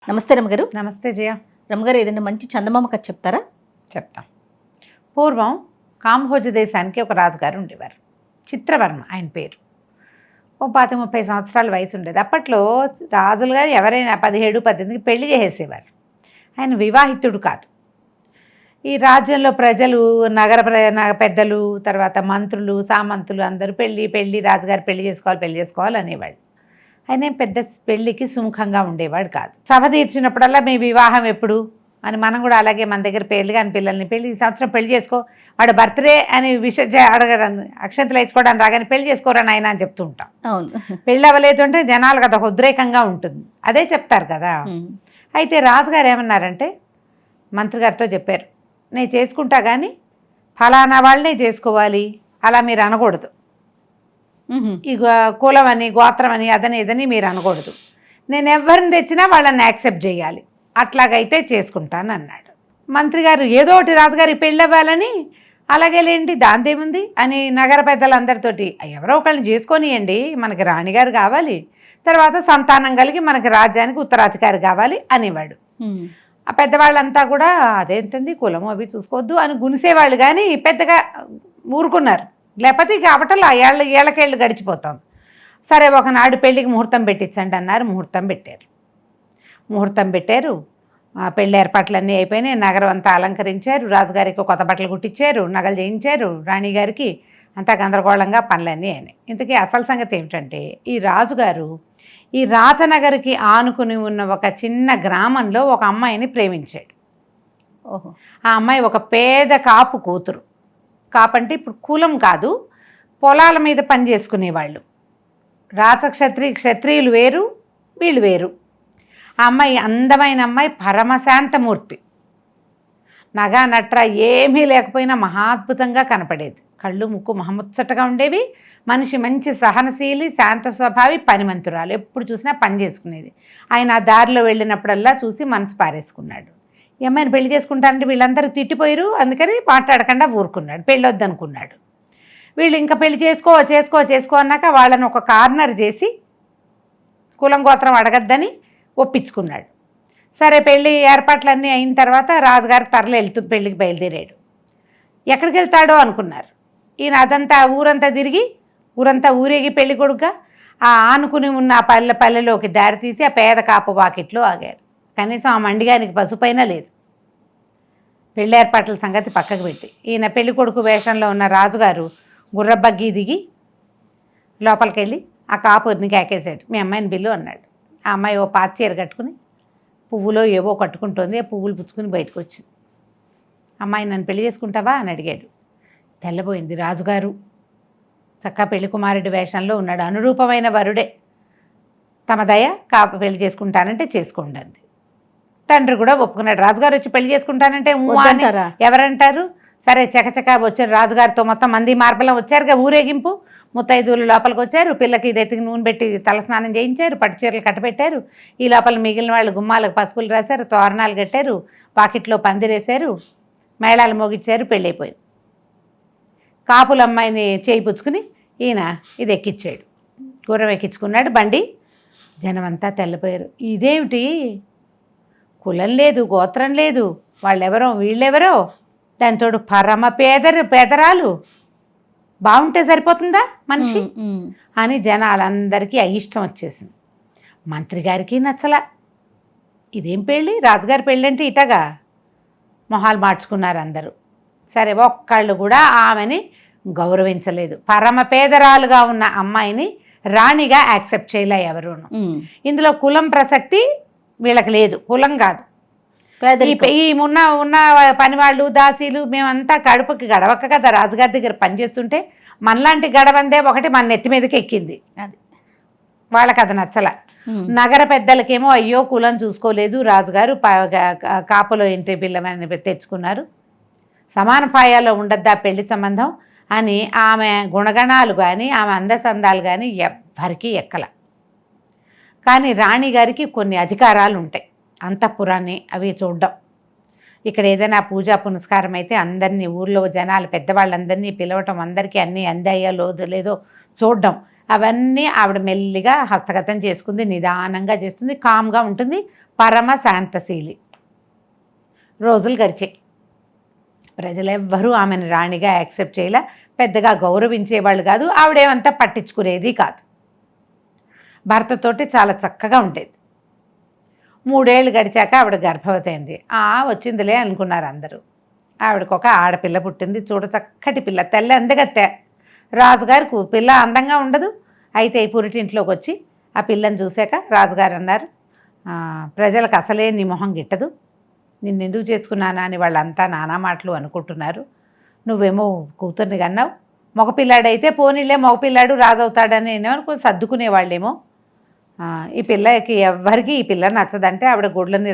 నమస్తే రమ్మగారు. నమస్తే జయ. రమ్మగారు, ఏదైనా మంచి చందమామ కథ చెప్తారా? చెప్తాం. పూర్వం కాంభోజ దేశానికి ఒక రాజుగారు ఉండేవారు. చిత్రవర్మ ఆయన పేరు. ఓ 30 సంవత్సరాల వయసు ఉండేది. అప్పట్లో రాజులు గారు ఎవరైనా 17, 18కి పెళ్లి చేసేసేవారు. ఆయన వివాహితుడు కాదు. ఈ రాజ్యంలో ప్రజలు, నగర పెద్దలు, తర్వాత మంత్రులు, సామంతులు అందరూ పెళ్ళి రాజుగారు పెళ్లి చేసుకోవాలి అనేవాళ్ళు. ఆయన పెద్ద పెళ్ళికి సుముఖంగా ఉండేవాడు కాదు. సభ తీర్చినప్పుడల్లా మీ వివాహం ఎప్పుడు అని మనం కూడా అలాగే మన దగ్గర పేర్లు కానీ పిల్లల్ని ఈ సంవత్సరం పెళ్లి చేసుకో, వాడు బర్త్డే అని అడగరాను, అక్షంతలు వేసుకోవడానికి రాగానే పెళ్లి చేసుకోరా నాయన అని చెప్తూ ఉంటాం. అవును. పెళ్ళి అవ్వలేదు అంటే జనాలు కదా ఉద్రేకంగా ఉంటుంది, అదే చెప్తారు కదా. అయితే రాజుగారు ఏమన్నారంటే మంత్రి గారితో చెప్పారు, నేను చేసుకుంటా కానీ ఫలానా వాళ్ళనే చేసుకోవాలి, అలా మీరు అనకూడదు. ఈ కులం అని, గోత్రం అని, అదని ఇదని మీరు అనకూడదు. నేను ఎవరిని తెచ్చినా వాళ్ళని యాక్సెప్ట్ చేయాలి, అట్లాగైతే చేసుకుంటాను అన్నాడు. మంత్రి గారు ఏదో ఒకటి రాజుగారి పెళ్ళి అవ్వాలని, అలాగేలేండి దాంతేముంది అని నగర పెద్దలందరితోటి ఎవరో ఒకళ్ళని చేసుకొనియండి, మనకి రాణిగారు కావాలి, తర్వాత సంతానం కలిగి మనకి రాజ్యానికి ఉత్తరాధికారి కావాలి అనేవాడు. ఆ పెద్దవాళ్ళంతా కూడా అదేంటండి కులం అవి చూసుకోవద్దు అని గునిసేవాళ్ళు, కానీ పెద్దగా ఊరుకున్నారు. లేకపోతే ఇక అవటలా ఏళ్ళకేళ్ళు గడిచిపోతాం. సరే ఒకనాడు పెళ్ళికి ముహూర్తం పెట్టించండి అన్నారు. ముహూర్తం పెట్టారు. పెళ్ళి ఏర్పాట్లన్నీ అయిపోయినాయి. నగరం అంతా అలంకరించారు. రాజుగారికి కొత్త బట్టలు కుట్టించారు, నగలు చేయించారు. రాణిగారికి అంతా గందరగోళంగా పనులన్నీ అయినాయి. ఇంతకీ అసలు సంగతి ఏమిటంటే, ఈ రాజుగారు ఈ రాజనగర్కి ఆనుకుని ఉన్న ఒక చిన్న గ్రామంలో ఒక అమ్మాయిని ప్రేమించాడు. ఆ అమ్మాయి ఒక పేద కాపు కూతురు. కాపంటే ఇప్పుడు కులం కాదు, పొలాల మీద పని చేసుకునేవాళ్ళు. క్షత్రియులు వేరు, వీళ్ళు వేరు. ఆ అమ్మాయి అందమైన అమ్మాయి, పరమశాంతమూర్తి. నగా నట్ర ఏమీ లేకపోయినా మహాద్భుతంగా కనపడేది. కళ్ళు ముక్కు మహముచ్చటగా ఉండేవి. మనిషి మంచి సహనశీలి, శాంత స్వభావి, పనిమంతురాలు. ఎప్పుడు చూసినా పని చేసుకునేది. ఆయన ఆ దారిలో వెళ్ళినప్పుడల్లా చూసి మనసు పారేసుకున్నాడు. ఈ అమ్మాయిని పెళ్లి చేసుకుంటానంటే వీళ్ళందరూ తిట్టిపోయారు, అందుకని మాట్లాడకుండా ఊరుకున్నాడు, పెళ్ళొద్దనుకున్నాడు. వీళ్ళు ఇంకా పెళ్లి చేసుకో అన్నాక వాళ్ళని ఒక కార్నర్ చేసి కులం గోత్రం అడగద్దని ఒప్పించుకున్నాడు. సరే పెళ్ళి ఏర్పాట్లన్నీ అయిన తర్వాత రాజుగారు పెళ్ళికి బయలుదేరాడు. ఎక్కడికి వెళ్తాడో అనుకున్నారు. ఈయన అదంతా ఊరంతా ఊరేగి పెళ్లి కొడుకుగా ఆ ఆనుకుని ఉన్న ఆ పల్లెలోకి దారి తీసి ఆ పేద కాపు వాకిట్లో ఆగారు. కనీసం ఆ మండిగానికి పసుపైనా లేదు. పెళ్లి ఏర్పాట్ల సంగతి పక్కకు పెట్టి ఈయన పెళ్లి కొడుకు వేషంలో ఉన్న రాజుగారు గుర్రబగ్గి దిగి లోపలికి వెళ్ళి ఆ కాపుని కేకేశాడు, మీ అమ్మాయిని బిల్లు అన్నాడు. ఆ అమ్మాయి ఓ పాత చీర కట్టుకుని పువ్వులో ఏవో కట్టుకుంటుంది. ఆ పువ్వులు పుచ్చుకుని బయటకు వచ్చింది. అమ్మాయి నన్ను పెళ్లి చేసుకుంటావా అని అడిగాడు. తెల్లబోయింది. రాజుగారు చక్కా పెళ్లి కుమారుడి వేషంలో ఉన్నాడు, అనురూపమైన వరుడే. తమ దయ పెళ్లి చేసుకుంటానంటే చేసుకోండి అంది. తండ్రి కూడా ఒప్పుకున్నాడు. రాజుగారు వచ్చి పెళ్లి చేసుకుంటానంటే ఎవరంటారు? సరే చకచకా వచ్చారు. రాజుగారితో మొత్తం మంది మార్పులం వచ్చారుగా, ఊరేగింపు. ముత్తైదువులు లోపలికి వచ్చారు. పిల్లకి ఎత్తికి నూనె పెట్టి తలస్నానం చేయించారు, పట్టు చీరలు కట్టబెట్టారు. ఈ లోపల మిగిలిన వాళ్ళు గుమ్మాలకు పసుపులు రాశారు, తోరణాలు కట్టారు, వాకిట్లో పందిరేశారు, మేళాలు మోగిచ్చారు. పెళ్ళైపోయింది. కాపుల అమ్మాయిని చేయి పుచ్చుకుని ఈయన ఇది ఎక్కించాడు. గుర్రం ఎక్కించుకున్నాడు బండి. జనమంతా తెల్లపోయారు. ఇదేమిటి, కులం లేదు, గోత్రం లేదు, వాళ్ళెవరో వీళ్ళెవరో, దానితోడు పరమ పేదరాలు, బాగుంటే సరిపోతుందా మనిషి అని జనాలందరికీ అయిష్టం వచ్చేసింది. మంత్రి గారికి నచ్చలా. ఇదేం పెళ్ళి, రాజుగారి పెళ్ళి అంటే ఇటగా మొహాలు మార్చుకున్నారు అందరూ. సరే ఒక్కళ్ళు కూడా ఆమెని గౌరవించలేదు. పరమ పేదరాలుగా ఉన్న అమ్మాయిని రాణిగా యాక్సెప్ట్ చేయలే ఎవరును. ఇందులో కులం ప్రసక్తి వీళ్ళకి లేదు, కులం కాదు. ఈ ఉన్న పనివాళ్ళు, దాసీలు, మేమంతా కడుపుకి గడవక కదా రాజుగారి దగ్గర పనిచేస్తుంటే మనలాంటి గడవందే ఒకటి మన నెత్తి మీదకి ఎక్కింది. అది వాళ్ళకి అది నచ్చల. నగర పెద్దలకేమో అయ్యో కులం చూసుకోలేదు, రాజుగారు కాపులో ఇంటి పిల్లమని తెచ్చుకున్నారు, సమాన పాయాల్లో ఉండద్దా పెళ్లి సంబంధం అని ఆమె గుణగణాలు కానీ ఆమె అందచందాలు కానీ ఎవ్వరికీ ఎక్కల. కానీ రాణిగారికి కొన్ని అధికారాలు ఉంటాయి, అంతఃపురాన్ని అవి చూడడం. ఇక్కడ ఏదైనా పూజా పునస్కారం అయితే అందరినీ, ఊర్లో జనాలు పెద్దవాళ్ళందరినీ పిలవటం, అందరికీ అన్నీ అందాయో లేదో చూడడం, అవన్నీ ఆవిడ మెల్లిగా హస్తగతం చేసుకుంది, నిదానంగా చేస్తుంది, కామ్గా ఉంటుంది, పరమ శాంతశీలి. రోజులు గడిచాయి. ప్రజలెవ్వరూ ఆమెను రాణిగా యాక్సెప్ట్ చేయలే, పెద్దగా గౌరవించేవాళ్ళు కాదు, ఆవిడేమంతా పట్టించుకునేది కాదు. భర్తతోటి చాలా చక్కగా ఉండేది. 3 ఏళ్ళు గడిచాక ఆవిడ గర్భవతి అయింది. వచ్చిందిలే అనుకున్నారు అందరూ. ఆవిడకు ఒక ఆడపిల్ల పుట్టింది. చూడ చక్కటి పిల్ల, తెల్ల అందగత్తె. రాజుగారికి పిల్ల అందంగా ఉండదు. అయితే ఈ పురిటింట్లోకి వచ్చి ఆ పిల్లని చూశాక రాజుగారు అన్నారు, ప్రజలకు అసలే నీ మొహం గిట్టదు, నిన్నెందుకు చేసుకున్నానా అని వాళ్ళంతా నానా మాటలు అనుకుంటున్నారు. నువ్వేమో కూతుర్ని కన్నావు, మగపిల్లాడైతే పోనీలే మగపిల్లాడు రాజు అవుతాడని కొంచెం సర్దుకునేవాళ్ళేమో. ఈ పిల్లకి ఎవ్వరికి ఈ పిల్ల నచ్చదంటే ఆవిడ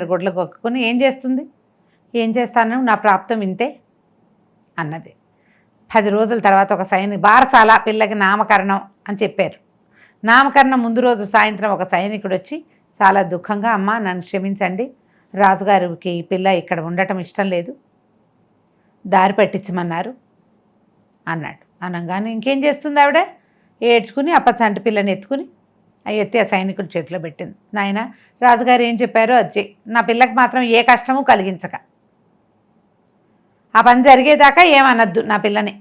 గుడ్ల కొక్కుని ఏం చేస్తుంది, ఏం చేస్తాను, నా ప్రాప్తం ఇంతే అన్నది. 10 రోజుల తర్వాత ఒక బారసాల పిల్లకి నామకరణం అని చెప్పారు. నామకరణం ముందు రోజు సాయంత్రం ఒక సైనికుడు వచ్చి చాలా దుఃఖంగా, అమ్మ నన్ను క్షమించండి, రాజుగారికి పిల్ల ఇక్కడ ఉండటం ఇష్టం లేదు, దారి పెట్టించమన్నారు అన్నాడు. అనగానే ఇంకేం చేస్తుంది ఆవిడ, ఏడ్చుకుని అప్పచంటి పిల్లని ఎత్తుకుని ఎత్తి ఆ సైనికుడి చేతిలో పెట్టింది. నాయన రాజుగారు ఏం చెప్పారో అది చెయ్యి, నా పిల్లకి మాత్రం ఏ కష్టము కలిగించక, ఆ పని జరిగేదాకా ఏమనద్దు నా పిల్లని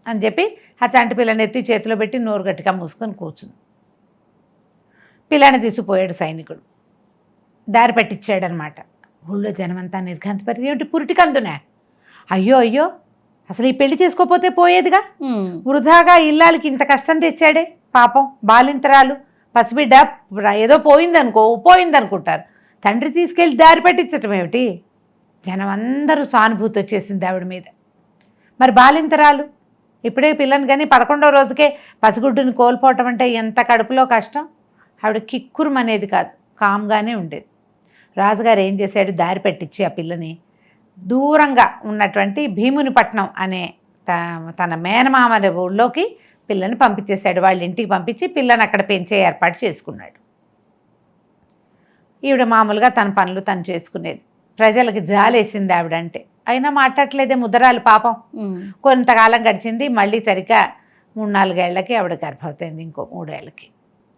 అని చెప్పి ఆ చంటి పిల్లని ఎత్తి చేతిలో పెట్టి నోరు గట్టిగా మూసుకొని కూర్చుంది. పిల్లని తీసుకుపోయాడు సైనికుడు, దారి పట్టించాడనమాట. ఊళ్ళో జనమంతా నిర్ఘాంతపరి, ఏమిటి పురిటికందునే, అయ్యో అయ్యో అసలు ఈ పెళ్లి చేసుకోపోతే పోయేదిగా, వృధాగా ఇల్లాలకి ఇంత కష్టం తెచ్చాడే పాపం, బాలింతరాలు పసిబిడ్డ ఏదో పోయిందనుకుంటారు, తండ్రి తీసుకెళ్ళి దారి పట్టించటం ఏమిటి. జనం అందరూ సానుభూతి వచ్చేసింది ఆవిడ మీద. మరి బాలింతరాలు ఇప్పుడే పిల్లని కానీ 11వ రోజుకే పసిగుడ్డుని కోల్పోవటం అంటే ఎంత కడుపులో కష్టం. ఆవిడ కిక్కురుమనేది కాదు, కామ్గానే ఉండేది. రాజుగారు ఏం చేశాడు, దారి పెట్టించి ఆ పిల్లని దూరంగా ఉన్నటువంటి భీమునిపట్నం అనే తన మేనమామ ఊళ్ళోకి పిల్లని పంపించేశాడు. వాళ్ళ ఇంటికి పంపించి పిల్లని అక్కడ పెంచే ఏర్పాటు చేసుకున్నాడు. ఈవిడ మామూలుగా తన పనులు తను చేసుకునేది. ప్రజలకి జాలేసింది ఆవిడంటే, అయినా మాట్లాడలేదే ముదరాలు పాపం. కొంతకాలం గడిచింది, మళ్ళీ సరిగ్గా 3-4 ఏళ్లకి ఆవిడ గర్భవతి అయింది. ఇంకో 3 ఏళ్ళకి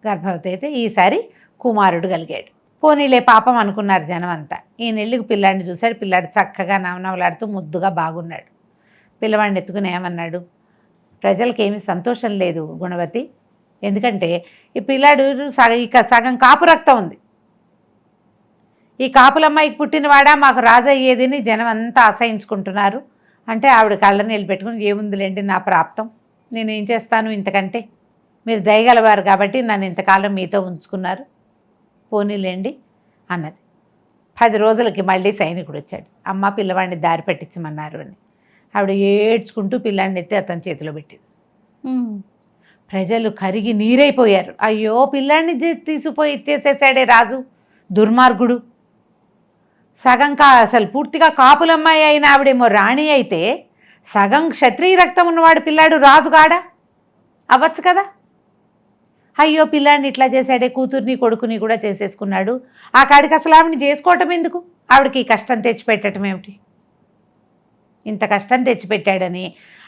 గర్భవతి అయితే ఈసారి కుమారుడు కలిగాడు. పోనీలే పాపం అనుకున్నారు జనం అంతా. ఈ నెల్లికి పిల్లాడిని చూశాడు. పిల్లాడు చక్కగా నవనవలాడుతూ ముద్దుగా బాగున్నాడు. పిల్లవాడిని ఎత్తుకుని ఏమన్నాడు, ప్రజలకి ఏమీ సంతోషం లేదు గుణవతి, ఎందుకంటే ఈ పిల్లాడు సగం కాపు రక్తం ఉంది, ఈ కాపులమ్మాయికి పుట్టినవాడా మాకు రాజు అయ్యేదిని జనం అంతా అసహించుకుంటున్నారు అంటే ఆవిడ కళ్ళ నీళ్ళు పెట్టుకుని, ఏముందిలేండి నా ప్రాప్తం, నేనేం చేస్తాను ఇంతకంటే, మీరు దయగలవారు కాబట్టి నన్ను ఇంతకాలం మీతో ఉంచుకున్నారు, పోనీలేండి అన్నది. 10 రోజులకి మళ్ళీ సైనికుడు వచ్చాడు. అమ్మ పిల్లవాడిని దారి పెట్టించమన్నారు అని. ఆవిడ ఏడ్చుకుంటూ పిల్లాడిని ఎత్తి అతని చేతిలో పెట్టింది. ప్రజలు కరిగి నీరైపోయారు. అయ్యో పిల్లాడిని తీసుకుపోయి ఇచ్చేసేసాడే రాజు, దుర్మార్గుడు. సగం అసలు పూర్తిగా కాపులమ్మాయి అయిన ఆవిడేమో రాణి అయితే, సగం క్షత్రియ రక్తం ఉన్నవాడు పిల్లాడు రాజుగాడా అవ్వచ్చు కదా. అయ్యో పిల్లాడిని ఇట్లా చేశాడే, కూతుర్ని కొడుకుని కూడా చేసేసుకున్నాడు, ఆ కాడికి అసలు ఆవిడని చేసుకోవటం ఎందుకు, ఆవిడకి ఈ కష్టం తెచ్చిపెట్టడం ఏమిటి, ఇంత కష్టం తెచ్చిపెట్టాడని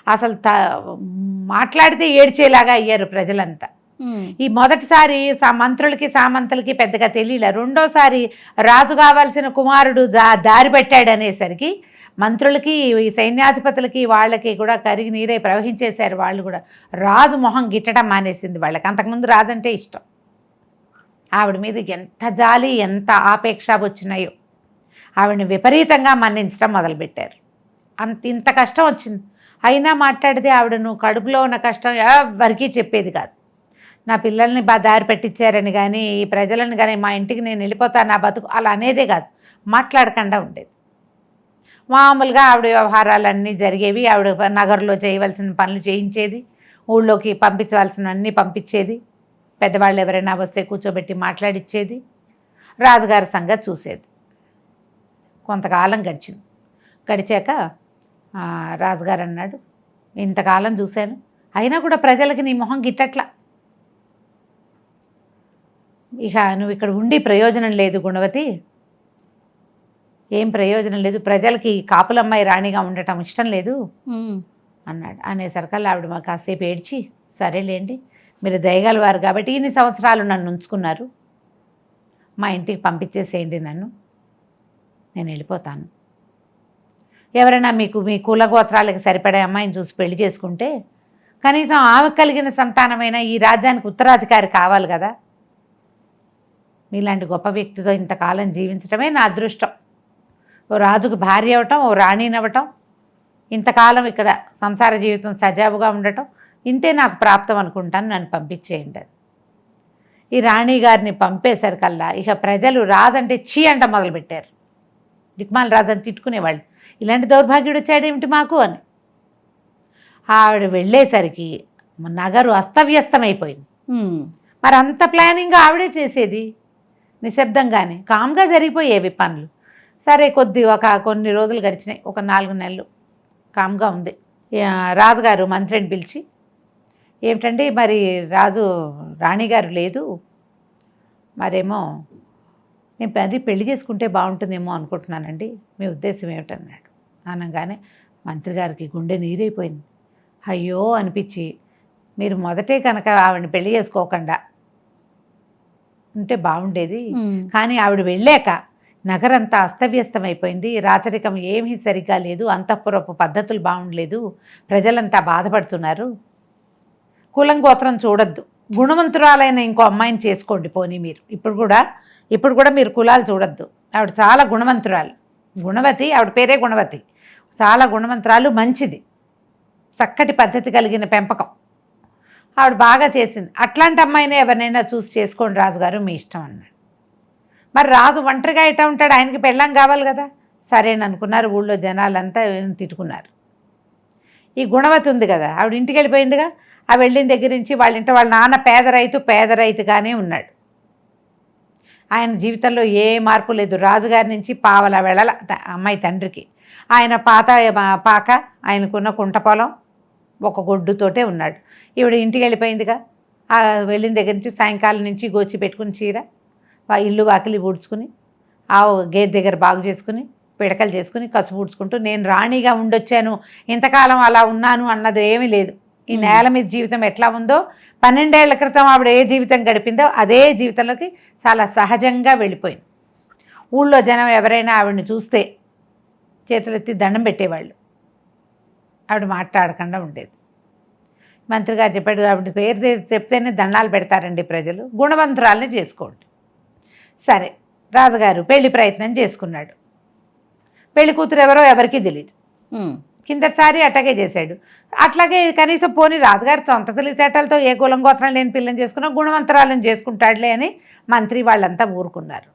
అసలు మాట్లాడితే ఏడ్చేలాగా అయ్యారు ప్రజలంతా. ఈ మొదటిసారి మంత్రులకి సామంతులకి పెద్దగా తెలియలే. రెండోసారి రాజు కావాల్సిన కుమారుడు దారి పెట్టాడనేసరికి మంత్రులకి ఈ సైన్యాధిపతులకి వాళ్ళకి కూడా కరిగి నీరే ప్రవహించేశారు. వాళ్ళు కూడా రాజు మొహం గిట్టడం మానేసింది వాళ్ళకి. అంతకుముందు రాజు అంటే ఇష్టం. ఆవిడ మీద ఎంత జాలి ఎంత ఆపేక్ష వచ్చినాయో ఆవిడని విపరీతంగా మన్నించడం మొదలుపెట్టారు. ఇంత కష్టం వచ్చింది అయినా మాట్లాడితే ఆవిడ నువ్వు కడుపులో ఉన్న కష్టం ఎవరికీ చెప్పేది కాదు. నా పిల్లల్ని దారి పెట్టించారని కానీ ఈ ప్రజలను కానీ మా ఇంటికి నేను వెళ్ళిపోతాను నా బతుకు అలా అనేదే కాదు, మాట్లాడకుండా ఉండేది. మామూలుగా ఆవిడ వ్యవహారాలన్నీ జరిగేవి. ఆవిడ నగరంలో చేయవలసిన పనులు చేయించేది, ఊళ్ళోకి పంపించవలసినవన్నీ పంపించేది, పెద్దవాళ్ళు ఎవరైనా వస్తే కూర్చోబెట్టి మాట్లాడిచ్చేది, రాజుగారి సంగతి చూసేది. కొంతకాలం గడిచింది. గడిచాక రాజుగారు అన్నాడు, ఇంతకాలం చూశాను అయినా కూడా ప్రజలకి నీ మొహం గిట్టట్లా, ఇక నువ్వు ఇక్కడ ఉండి ప్రయోజనం లేదు గుణవతి, ఏం ప్రయోజనం లేదు, ప్రజలకి కాపులమ్మాయి రాణిగా ఉండటం ఇష్టం లేదు అన్నాడు. అనేసరికల్లా ఆవిడ కాసేపు ఏడ్చి, సరేలేండి మీరు దయగలవారు కాబట్టి ఇన్ని సంవత్సరాలు నన్ను ఉంచుకున్నారు, మా ఇంటికి పంపించేసేయండి నన్ను, నేను వెళ్ళిపోతాను. ఎవరైనా మీకు మీ కులగోత్రాలకు సరిపడే అమ్మాయిని చూసి పెళ్లి చేసుకుంటే కనీసం ఆమె కలిగిన సంతానమైన ఈ రాజ్యానికి ఉత్తరాధికారి కావాలి కదా. మీలాంటి గొప్ప వ్యక్తితో ఇంతకాలం జీవించడమే నా అదృష్టం. ఓ రాజుకు భార్య అవ్వటం, ఓ రాణినవ్వటం, ఇంతకాలం ఇక్కడ సంసార జీవితం సజావుగా ఉండటం, ఇంతే నాకు ప్రాప్తం అనుకుంటాను, నన్ను పంపించేయండి. ఈ రాణి గారిని పంపేసరికల్లా ఇక ప్రజలు రాజంటే చీ అంట మొదలుపెట్టారు. దిక్మాల రాజని తిట్టుకునేవాళ్ళు, ఇలాంటి దౌర్భాగ్యుడు వచ్చాడేమిటి మాకు అని. ఆవిడ వెళ్ళేసరికి నగరు అస్తవ్యస్తమైపోయింది. మరి అంత ప్లానింగ్ ఆవిడే చేసేది, నిశ్శబ్దంగానే కామ్గా జరిగిపోయేవి పనులు. సరే కొన్ని రోజులు గడిచినాయి, ఒక 4 నెలలు కామ్గా ఉంది. రాజుగారు మంత్రిని పిలిచి, ఏమిటండి మరి రాణిగారు లేదు, మరేమో నేను పెళ్లి చేసుకుంటే బాగుంటుందేమో అనుకుంటున్నానండి, మీ ఉద్దేశం ఏమిటన్నాడు. అనగానే మంత్రి గారికి గుండె నీరైపోయింది. అయ్యో అనిపించి, మీరు మొదటే కనుక ఆవిడని పెళ్లి చేసుకోకుండా ఉంటే బాగుండేది, కానీ ఆవిడ వెళ్ళాక నగరంతా అస్తవ్యస్తమైపోయింది, రాచరికం ఏమీ సరిగ్గా లేదు, అంతఃపురపు పద్ధతులు బాగుండలేదు, ప్రజలంతా బాధపడుతున్నారు. కులం గోత్రం చూడొద్దు, గుణవంతురాలైన ఇంకో అమ్మాయిని చేసుకోండి పోనీ మీరు. ఇప్పుడు కూడా మీరు కులాలు చూడొద్దు. ఆవిడ చాలా గుణవంతురాలు, గుణవతి, ఆవిడ పేరే గుణవతి, చాలా గుణవంతురాలు, మంచిది, చక్కటి పద్ధతి కలిగిన పెంపకం, ఆవిడ బాగా చేసింది. అట్లాంటి అమ్మాయినే ఎవరినైనా చూసి చేసుకోండి రాజుగారు, మీ ఇష్టం అన్నాడు. మరి రాజు ఒంటరిగా ఎట్టా ఉంటాడు, ఆయనకి పెళ్ళాం కావాలి కదా. సరేననుకున్నారు. ఊళ్ళో జనాలంతా తిట్టుకున్నారు. ఈ గుణవతి ఉంది కదా, ఆవిడ ఇంటికి వెళ్ళిపోయిందిగా, ఆ వెళ్ళిన దగ్గర నుంచి వాళ్ళ నాన్న పేద రైతుగానే ఉన్నాడు. ఆయన జీవితంలో ఏ మార్పు లేదు. రాజుగారి నుంచి పావల వెళ్ళల అమ్మాయి తండ్రికి. ఆయన పాక ఆయనకున్న కుంట పొలం, ఒక గొడ్డుతోటే ఉన్నాడు. ఈవిడ ఇంటికి వెళ్ళిపోయిందిగా, వెళ్ళిన దగ్గర నుంచి సాయంకాలం నుంచి గోచి పెట్టుకుని చీర, ఇల్లు వాకిలి ఊడ్చుకుని, గేదె దగ్గర బాగు చేసుకుని, పిడకలు చేసుకుని, కసు ఊడ్చుకుంటూ నేను రాణిగా ఉండొచ్చాను, ఇంతకాలం అలా ఉన్నాను అన్నది ఏమీ లేదు. ఈ నేల మీద జీవితం ఎట్లా ఉందో, 12 ఏళ్ల క్రితం ఆవిడ ఏ జీవితం గడిపిందో అదే జీవితంలోకి చాలా సహజంగా వెళ్ళిపోయింది. ఊళ్ళో జనం ఎవరైనా ఆవిడని చూస్తే చేతులెత్తి దండం పెట్టేవాళ్ళు, ఆవిడ మాట్లాడకుండా ఉండేది. మంత్రి గారు చెప్పాడు, ఆవిడ పేరు చెప్తేనే దండాలు పెడతారండి ప్రజలు, గుణవంతురాలని చేసుకోండి. సరే, రాజుగారు పెళ్లి ప్రయత్నం చేసుకున్నాడు. పెళ్లి కూతురు ఎవరో ఎవరికీ తెలియదు. కిందసారి అట్లాగే చేశాడు. అట్లాగే కనీసం పోనీ రాజుగారు సొంత తెలివితేటలతో ఏ కులం గోత్రం లేని పిల్లని చేసుకున్నా గుణవంతరాలను చేసుకుంటాడులే అని మంత్రి వాళ్ళంతా ఊరుకున్నారు.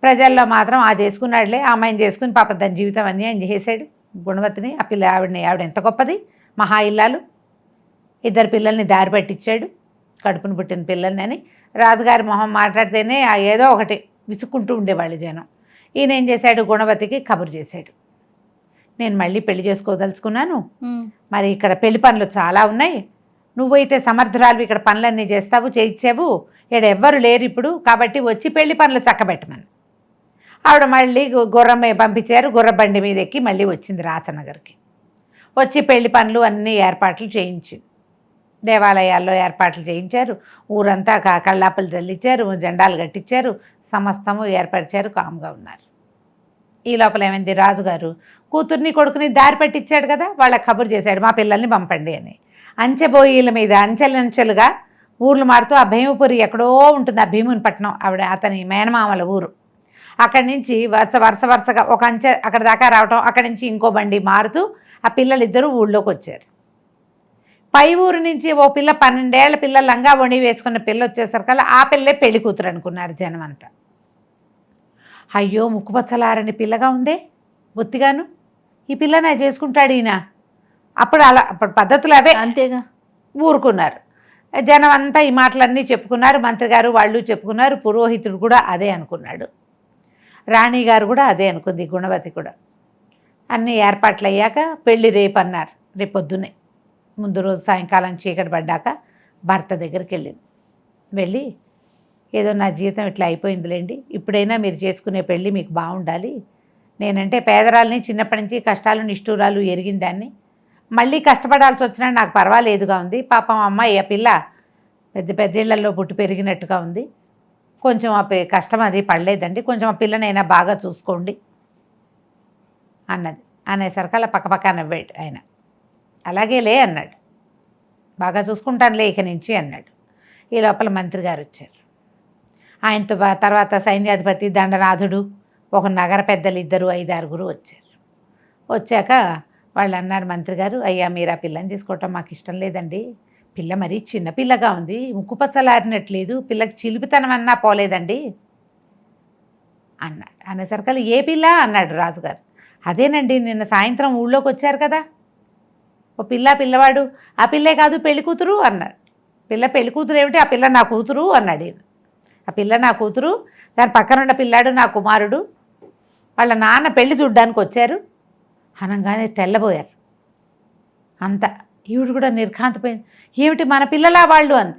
ప్రజల్లో మాత్రం చేసుకున్నాడులే, ఆ అమ్మాయిని చేసుకుని పాప దాని జీవితం అన్యాయం చేసాడు. గుణవతిని, ఆవిడ ఎంత గొప్పది, మహా ఇల్లాలు, 2 పిల్లల్ని దారి పట్టించాడు, కడుపును పుట్టిన పిల్లల్ని అని రాజుగారి మొహం మాట్లాడితేనే ఏదో ఒకటి విసుక్కుంటూ ఉండేవాళ్ళు జనం. ఈయన ఏం చేశాడు, గుణవతికి కబురు చేశాడు, నేను మళ్ళీ పెళ్లి చేసుకోదలుచుకున్నాను, మరి ఇక్కడ పెళ్లి పనులు చాలా ఉన్నాయి, నువ్వైతే సమర్థురాలు, ఇక్కడ పనులన్నీ చేయించావు, ఇక్కడ ఎవ్వరు లేరు ఇప్పుడు, కాబట్టి వచ్చి పెళ్లి పనులు చక్కబెట్టమని. ఆవిడ మళ్ళీ గుర్రం పంపించారు, గుర్రబండి మీద ఎక్కి మళ్ళీ వచ్చింది రాచనగర్కి. వచ్చి పెళ్లి పనులు అన్ని ఏర్పాట్లు చేయించింది. దేవాలయాల్లో ఏర్పాట్లు చేయించారు, ఊరంతా కళ్ళాపలు జల్లించారు, జెండాలు కట్టించారు, సమస్తము ఏర్పరిచారు, కామ్గా ఉన్నారు. ఈ లోపల ఏమైంది, రాజుగారు కూతుర్ని కొడుకుని దారి పట్టించాడు కదా, వాళ్ళకి కబురు చేశాడు, మా పిల్లల్ని పంపండి అని. అంచెబోయిల మీద అంచెలంచెలుగా ఊర్లు మారుతూ, ఆ భీమపురి ఎక్కడో ఉంటుంది, ఆ భీముని పట్నం, అతని మేనమామల ఊరు. అక్కడి నుంచి వరుసగా ఒక అంచె అక్కడ దాకా రావటం, అక్కడి నుంచి ఇంకో బండి మారుతూ ఆ పిల్లలిద్దరూ ఊళ్ళోకి వచ్చారు. పై ఊరు నుంచి ఓ పిల్ల, 12 ఏళ్ల పిల్ల, లంగా వణి వేసుకున్న పిల్ల వచ్చేసరికల్లా ఆ పిల్లే పెళ్లి కూతురు అనుకున్నారు జనం అంతా. అయ్యో ముక్కుపచ్చలారని పిల్లగా ఉందే బొత్తిగాను, ఈ పిల్లనే చేసుకుంటాడు ఈయన, అప్పుడు పద్ధతులు అవే, అంతేగా ఊరుకున్నారు. జనం అంతా ఈ మాటలన్నీ చెప్పుకున్నారు, మంత్రి గారు వాళ్ళు చెప్పుకున్నారు, పురోహితుడు కూడా అదే అనుకున్నాడు, రాణి గారు కూడా అదే అనుకుంది, గుణవతి కూడా. అన్నీ ఏర్పాట్లు అయ్యాక పెళ్ళి రేపు అన్నారు. రేపు పొద్దున్నే, ముందు రోజు సాయంకాలం చీకటి పడ్డాక భర్త దగ్గరికి వెళ్ళి ఏదో నా జీవితం ఇట్లా అయిపోయిందిలేండి, ఇప్పుడైనా మీరు చేసుకునే పెళ్ళి మీకు బాగుండాలి, నేనంటే పేదరాలని, చిన్నప్పటి నుంచి కష్టాలు నిష్ఠూరాలు ఎరిగిన దాన్ని, మళ్ళీ కష్టపడాల్సి వచ్చినా నాకు పర్వాలేదుగా ఉంది, పాపం అమ్మాయి ఆ పిల్ల పెద్ద పెద్ద ఇళ్లలో పుట్టి పెరిగినట్టుగా ఉంది, కొంచెం కష్టం అది పడలేదండి, కొంచెం ఆ పిల్లనైనా బాగా చూసుకోండి అన్నది. అనేసరికి అలా పక్కపక్క నవ్వాడు ఆయన. అలాగేలే అన్నాడు, బాగా చూసుకుంటానులే ఇక నుంచి అన్నాడు. ఈ లోపల మంత్రి గారు వచ్చారు. ఆయనతో తర్వాత సైన్యాధిపతి దండనాథుడు, ఒక నగర పెద్దలు 2-5 వచ్చారు. వచ్చాక వాళ్ళు అన్నారు, మంత్రి గారు, అయ్యా మీరు ఆ పిల్లని తీసుకోవటం మాకు ఇష్టం లేదండి, పిల్ల మరీ చిన్నపిల్లగా ఉంది, ముక్కుపచ్చలారినట్లేదు, పిల్లకి చిలిపితనం అన్నా పోలేదండి అన్నాడు. అనేసరికి ఏ పిల్ల అన్నాడు రాజుగారు. అదేనండి నిన్న సాయంత్రం ఊళ్ళోకి వచ్చారు కదా, ఓ పిల్లవాడు, ఆ పిల్లే కాదు పెళ్లి కూతురు అన్నాడు. పెళ్లి కూతురు ఏమిటి, ఆ పిల్ల నా కూతురు అన్నాడు ఈయన. ఆ పిల్ల నా కూతురు, దాని పక్కనున్న పిల్లాడు నా కుమారుడు, వాళ్ళ నాన్న పెళ్లి చూడ్డానికి వచ్చారు అనగానే తెల్లబోయారు అంతా. ఈవిడు కూడా నిర్ఘాంతపోయింది, ఏమిటి మన పిల్లలా వాళ్ళు అంది.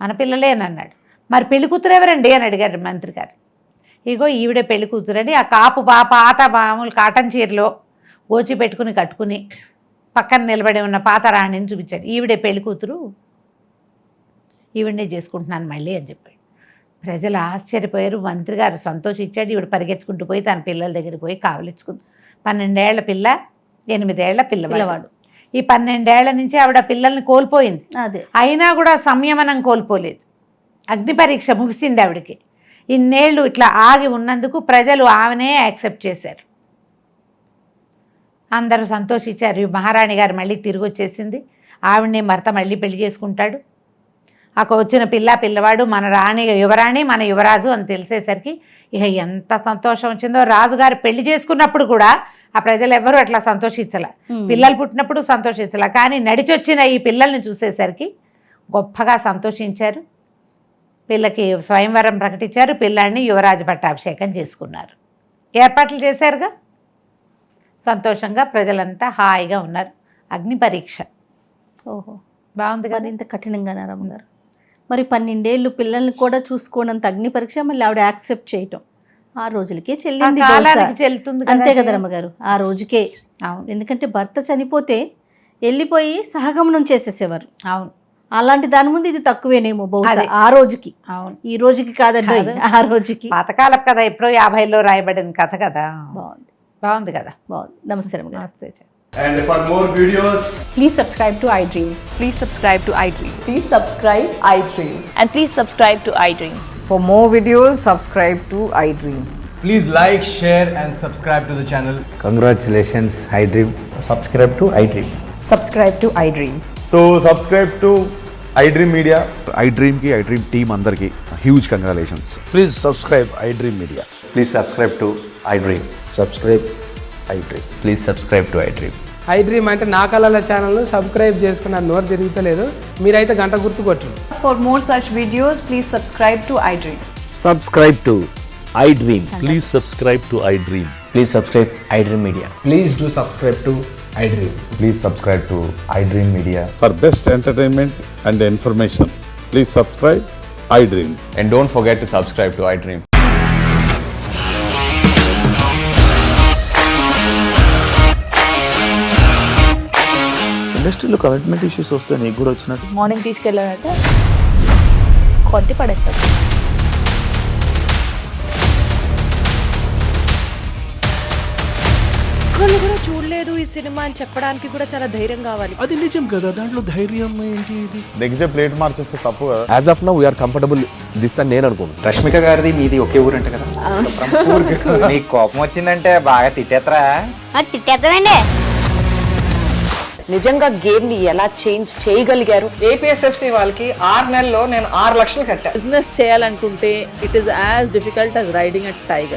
మన పిల్లలేనన్నాడు. మరి పెళ్లి కూతురు ఎవరండి అని అడిగారు మంత్రి గారు. ఇగో ఈవిడే పెళ్లి కూతురని ఆ కాపు పాత మామూలు కాటన్ చీరలో గోచి పెట్టుకుని కట్టుకుని పక్కన నిలబడి ఉన్న పాత రాణిని చూపించాడు. ఈవిడే పెళ్లి కూతురు, ఈవిడనే చేసుకుంటున్నాను మళ్ళీ అని చెప్పాడు. ప్రజలు ఆశ్చర్యపోయారు. మంత్రి గారు సంతోషించాడు. ఈవిడ పరిగెత్తుకుంటూ పోయి తన పిల్లల దగ్గరికి పోయి కావలించుకుంది. 12 ఏళ్ల పిల్ల, 8 ఏళ్ల పిల్లవాడు. ఈ 12 ఏళ్ల నుంచి ఆవిడ పిల్లల్ని కోల్పోయింది, అయినా కూడా సంయమనం కోల్పోలేదు. అగ్ని పరీక్ష ముగిసింది ఆవిడకి. ఇన్నేళ్ళు ఇట్లా ఆగి ఉన్నందుకు ప్రజలు ఆమెనే యాక్సెప్ట్ చేశారు. అందరూ సంతోషించారు. మహారాణి గారు మళ్ళీ తిరిగి వచ్చేసింది, ఆవిడని భర్త మళ్ళీ పెళ్లి చేసుకుంటాడు. అక్కడ వచ్చిన పిల్లవాడు మన యువరాణి మన యువరాజు అని తెలిసేసరికి ఇక ఎంత సంతోషం వచ్చిందో. రాజుగారు పెళ్లి చేసుకున్నప్పుడు కూడా ఆ ప్రజలు ఎవరు అట్లా సంతోషించలే, పిల్లలు పుట్టినప్పుడు సంతోషించలే, కానీ నడిచొచ్చిన ఈ పిల్లల్ని చూసేసరికి గొప్పగా సంతోషించారు. పిల్లకి స్వయంవరం ప్రకటించారు, పిల్లాడిని యువరాజు పట్టాభిషేకం చేసుకున్నారు. ఏర్పాట్లు చేశారుగా, సంతోషంగా ప్రజలంతా హాయిగా ఉన్నారు. అగ్ని పరీక్ష. ఓహో, బాగుంది కదా. ఇంత కఠినంగా రమ్మగారు. మరి 12 ఏళ్ళు పిల్లల్ని కూడా చూసుకోనంత అగ్ని పరీక్ష మళ్ళీ ఆవిడ యాక్సెప్ట్ చేయటం ఆ రోజులకే చెల్లింది, చెల్లుతుంది అంతే కదా రమ్మగారు, ఆ రోజుకే. అవును, ఎందుకంటే భర్త చనిపోతే వెళ్ళిపోయి సహగమనం చేసేసేవారు. అవును, అలాంటి దాని ముందు ఇది తక్కువేనేమో బహుశా ఆ రోజుకి. అవును, ఈ రోజుకి కాదండి, ఆ రోజుకి. పాతకాలం కదా, ఎప్పుడో 50లో రాయబడిన కథ కదా. బాగుంది కదా. బాగుంది. నమస్తే నమస్తే. And for more videos, please subscribe to iDream. Please subscribe to iDream. Please subscribe iDream. And please subscribe to iDream. For more videos, subscribe to iDream. please like, share and subscribe to the channel. Congratulations, iDream. Subscribe to iDream. Subscribe to iDream. So subscribe to iDream Media. iDream team andarki huge congratulations. Please subscribe iDream Media. Please subscribe to iDream. Subscribe iDream. Please subscribe to iDream. iDream అంటే నా కళల ఛానల్ను subscribe చేసుకున్న నోరు తిరుగుతలేదు, మీరైతే గంట గుర్తు కొట్టండి. For more such videos, please subscribe to iDream. Subscribe to iDream. Please subscribe to iDream. Please subscribe iDream Media. Please do subscribe to iDream. Please subscribe to iDream Media. For best entertainment and information, please subscribe iDream. And don't forget to subscribe to iDream. ఇండస్ట్రీలో commitment issues వస్తే నీకు కూడా వచ్చినట్టు. Morning తీసుకెళ్ళాలంటే కొట్టి పడేసాడు. ఒక్కళ్ళు కూడా చూడలేదు ఈ సినిమా అని చెప్పడానికి కూడా చాలా ధైర్యం కావాలి. అది నిజం కదా, దాంట్లో ధైర్యం ఏంటి? ఇది నెక్స్ట్ డే ప్లేట్ మార్చేస్తే తప్పు కదా. As of now, we are comfortable this అని నేను అనుకుంటున్నాను. రష్మిక గారిది మీది ఒకే ఊరు అంట కదా. నీకు కోపం వచ్చిందంటే బాగా తిట్టేత్తరా? తిట్టేద్దామండి. నిజంగా గేమ్ ని ఎలా చేంజ్ చేయగలిగారు? APSFC వాళ్ళకి 6 నెలల్లో నేను 6 లక్షలు కట్టా. బిజినెస్ చేయాలనుకుంటే it is as difficult as riding a tiger.